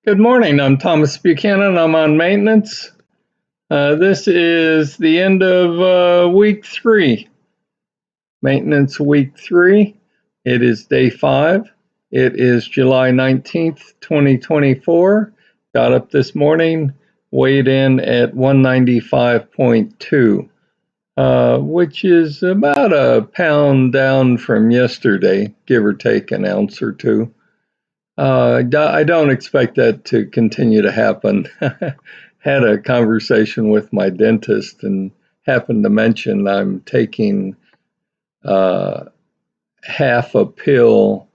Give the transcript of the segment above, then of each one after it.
Good morning. I'm Thomas Buchanan. I'm on maintenance. This is the end of week 3, maintenance week 3. It is day 5. It is July 19th, 2024. Got up this morning, weighed in at 195.2, which is about a pound down from yesterday, give or take an ounce or two. I don't expect that to continue to happen. Had a conversation with my dentist and happened to mention I'm taking half a pill,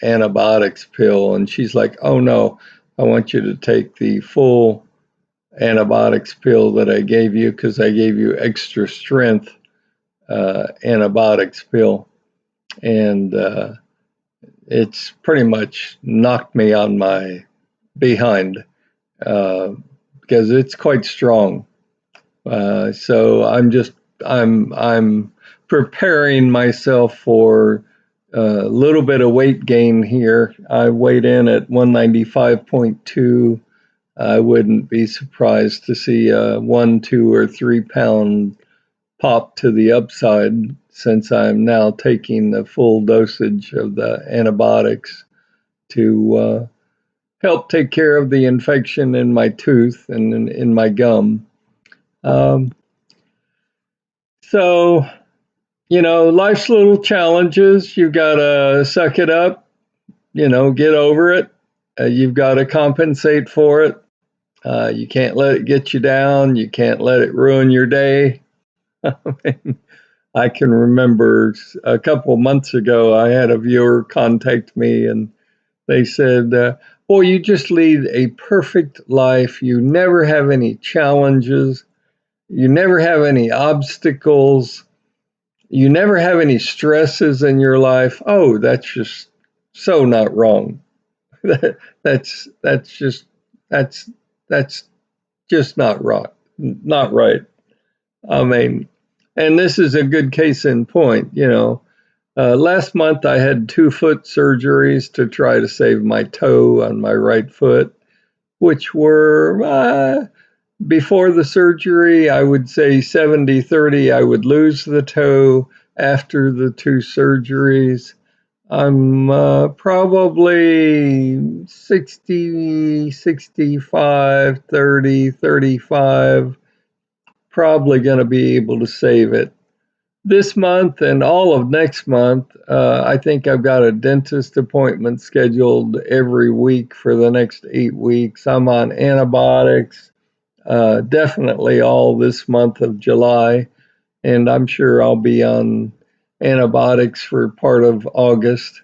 antibiotics pill, and she's like, "Oh no, I want you to take the full antibiotics pill that I gave you because I gave you extra strength antibiotics pill." And it's pretty much knocked me on my behind because it's quite strong. So I'm preparing myself for a little bit of weight gain here. I weighed in at 195.2. I wouldn't be surprised to see a 1, 2, or 3 pound pop to the upside since I'm now taking the full dosage of the antibiotics to help take care of the infection in my tooth and in my gum. So, life's little challenges. You've got to suck it up, get over it. You've got to compensate for it. You can't let it get you down. You can't let it ruin your day. I can remember a couple of months ago, I had a viewer contact me and they said, "Boy, you just lead a perfect life. You never have any challenges. You never have any obstacles. You never have any stresses in your life." Oh, that's just so not wrong. that's just that's that's just not right. Not right. I mean, and this is a good case in point. Last month I had 2 foot surgeries to try to save my toe on my right foot, which were before the surgery, I would say 70-30, I would lose the toe. After the 2 surgeries, I'm probably 60, 65, 30, 35, probably going to be able to save it. This month and all of next month, I think I've got a dentist appointment scheduled every week for the next 8 weeks. I'm on antibiotics, definitely all this month of July, and I'm sure I'll be on antibiotics for part of August.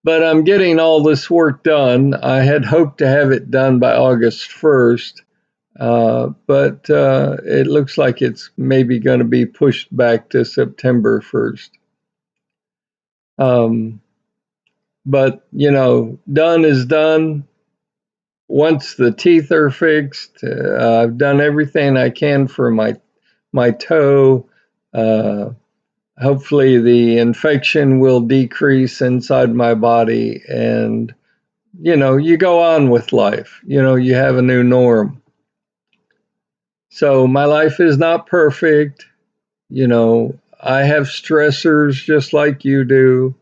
But I'm getting all this work done. I had hoped to have it done by August 1st. But it looks like it's maybe going to be pushed back to September 1st. But, done is done. Once the teeth are fixed, I've done everything I can for my toe. Hopefully the infection will decrease inside my body and, you go on with life. You have a new norm. So my life is not perfect. I have stressors just like you do.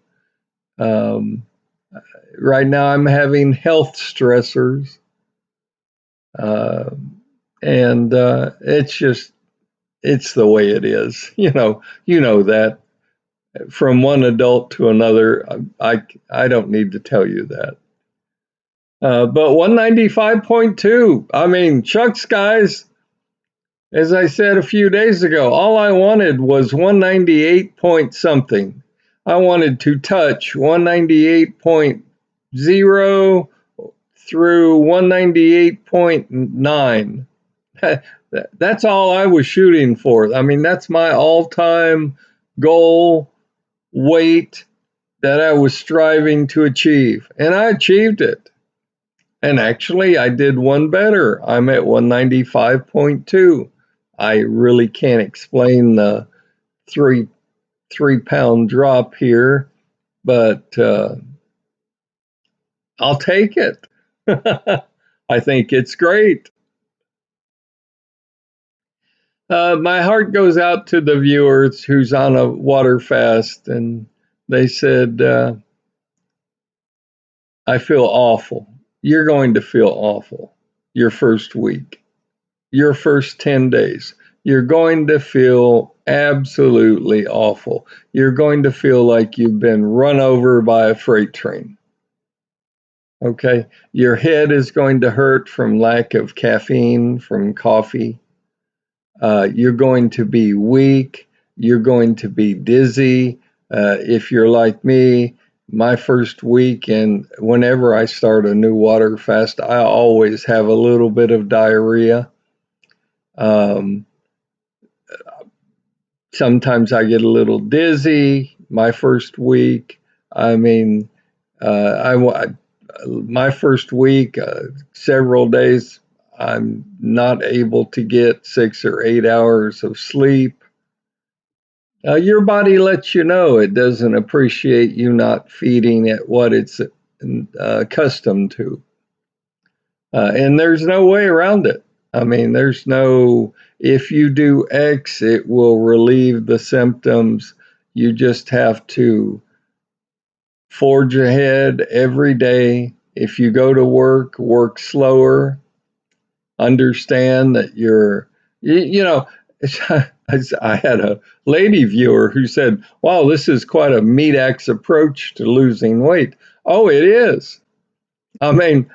Right now I'm having health stressors. And it's the way it is. You know that from one adult to another. I don't need to tell you that. But 195.2, I mean, shucks, guys. As I said a few days ago, all I wanted was 198 point something. I wanted to touch 198.0 through 198.9. That's all I was shooting for. I mean, that's my all-time goal weight that I was striving to achieve, and I achieved it. And actually, I did one better. I'm at 195.2. I really can't explain the 3 pound drop here, but I'll take it. I think it's great. My heart goes out to the viewers who's on a water fast, and they said, I feel awful. You're going to feel awful your first week, your first 10 days. You're going to feel absolutely awful. You're going to feel like you've been run over by a freight train. Okay. Your head is going to hurt from lack of caffeine, from coffee. You're going to be weak. You're going to be dizzy. If you're like me, my first week, and whenever I start a new water fast, I always have a little bit of diarrhea. Um, Sometimes I get a little dizzy my first week. I mean, my first week, several days, I'm not able to get 6 or 8 hours of sleep. Your body lets you know it doesn't appreciate you not feeding it what it's accustomed to. And there's no way around it. I mean, there's no, if you do X, it will relieve the symptoms. You just have to forge ahead every day. If you go to work, work slower, understand that you know, I had a lady viewer who said, wow, this is quite a meat axe approach to losing weight. Oh, it is. I mean,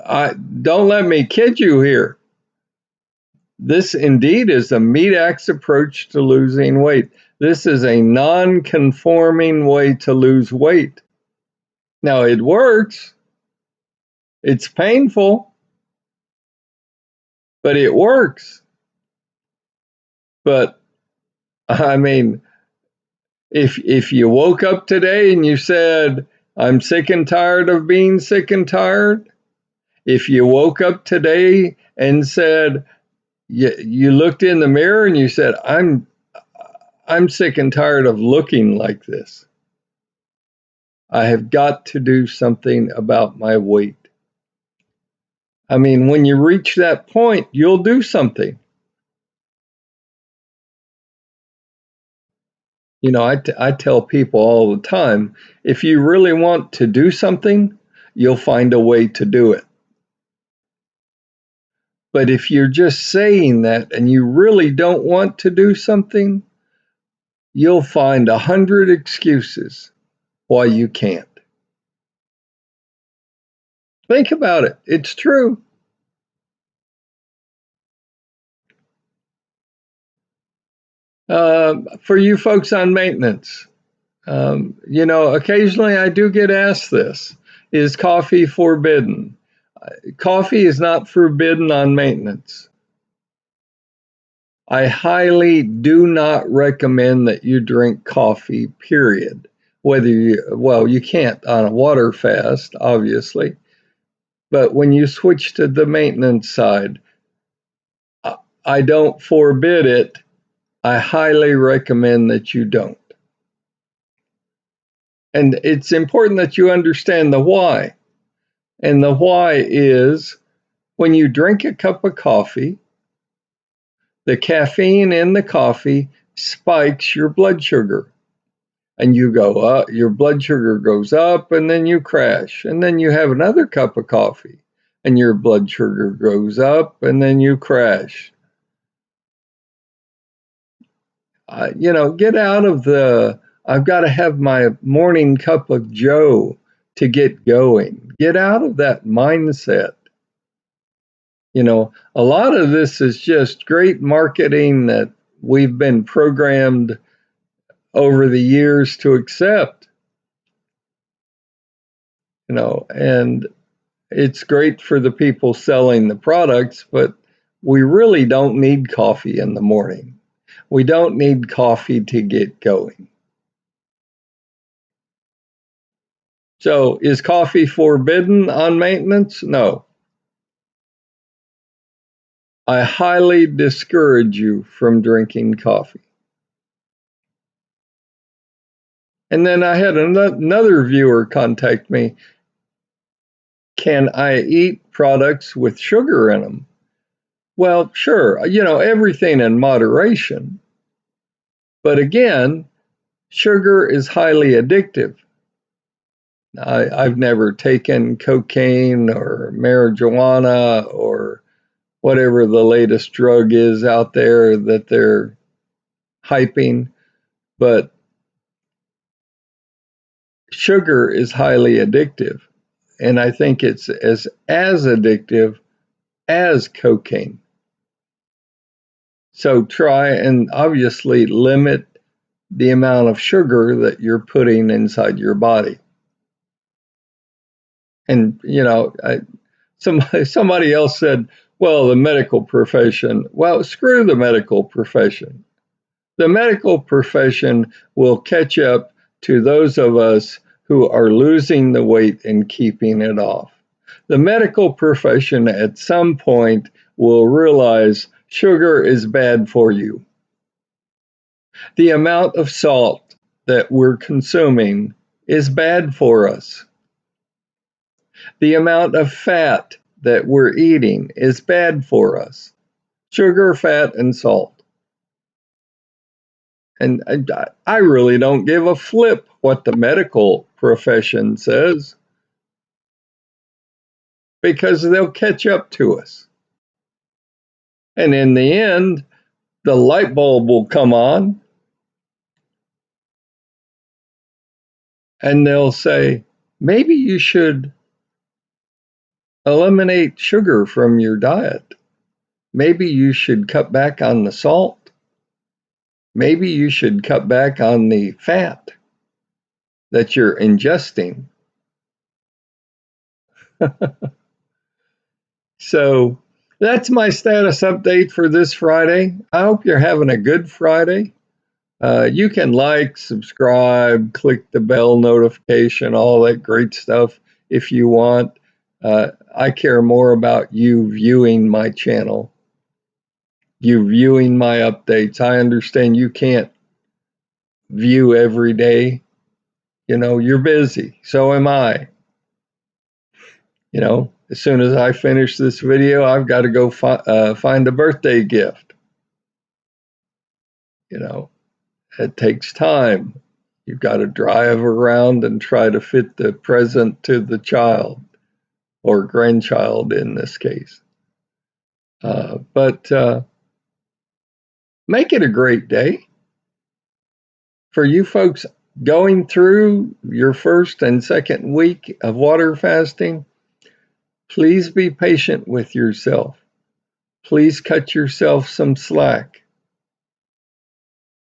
I don't let me kid you here. This indeed is a meat axe approach to losing weight. This is a non-conforming way to lose weight. Now it works. It's painful, but it works. But I mean, if you woke up today and you said, I'm sick and tired of being sick and tired, if you woke up today and said, you looked in the mirror and you said, I'm sick and tired of looking like this. I have got to do something about my weight. I mean, when you reach that point, you'll do something. You know, I tell people all the time, if you really want to do something, you'll find a way to do it. But if you're just saying that and you really don't want to do something, you'll find 100 excuses why you can't. Think about it. It's true. For you folks on maintenance, you know, occasionally I do get asked this, is coffee forbidden? Coffee is not forbidden on maintenance. I highly do not recommend that you drink coffee, period. Whether you, well, you can't on a water fast, obviously, but when you switch to the maintenance side, I don't forbid it. I highly recommend that you don't. And it's important that you understand the why. And the why is when you drink a cup of coffee, the caffeine in the coffee spikes your blood sugar. And you go up, your blood sugar goes up, and then you crash. And then you have another cup of coffee, and your blood sugar goes up, and then you crash. You know, get out of the, I've got to have my morning cup of Joe to get going. Get out of that mindset. You know, a lot of this is just great marketing that we've been programmed over the years to accept, you know, and it's great for the people selling the products, but we really don't need coffee in the morning. We don't need coffee to get going. So, is coffee forbidden on maintenance? No. I highly discourage you from drinking coffee. And then I had another viewer contact me. Can I eat products with sugar in them? Well, sure, everything in moderation. But again, sugar is highly addictive. I've never taken cocaine or marijuana or whatever the latest drug is out there that they're hyping, but sugar is highly addictive. And I think it's as addictive as cocaine. So try and obviously limit the amount of sugar that you're putting inside your body. And, somebody else said, well, the medical profession. Well, screw the medical profession. The medical profession will catch up to those of us who are losing the weight and keeping it off. The medical profession at some point will realize sugar is bad for you. The amount of salt that we're consuming is bad for us. The amount of fat that we're eating is bad for us. Sugar, fat, and salt. And I really don't give a flip what the medical profession says, because they'll catch up to us. And in the end, the light bulb will come on and they'll say, maybe you should eliminate sugar from your diet. Maybe you should cut back on the salt. Maybe you should cut back on the fat that you're ingesting. So that's my status update for this Friday. I hope you're having a good Friday. You can like, subscribe, click the bell notification, all that great stuff if you want. I care more about you viewing my channel, you viewing my updates. I understand you can't view every day. You're busy. So am I. As soon as I finish this video, I've got to go find a birthday gift. It takes time. You've got to drive around and try to fit the present to the child or grandchild in this case. But make it a great day. For you folks going through your first and second week of water fasting, please be patient with yourself. Please cut yourself some slack.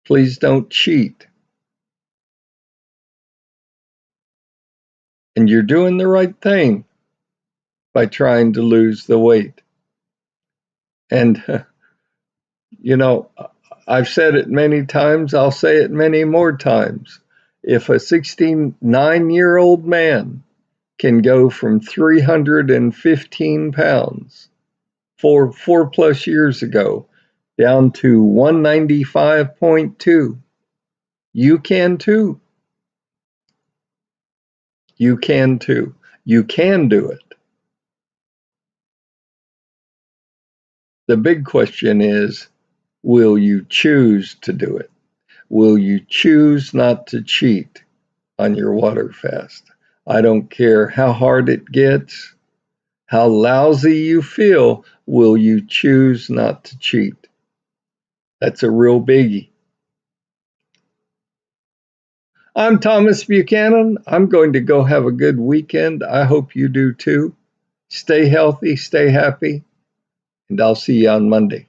Please don't cheat. And you're doing the right thing by trying to lose the weight. And, I've said it many times, I'll say it many more times. If a 69-year-old man can go from 315 pounds 4+ years ago down to 195.2, you can too. You can too. You can do it. The big question is, will you choose to do it? Will you choose not to cheat on your water fast? I don't care how hard it gets, how lousy you feel, will you choose not to cheat? That's a real biggie. I'm Thomas Buchanan. I'm going to go have a good weekend. I hope you do too. Stay healthy, stay happy, and I'll see you on Monday.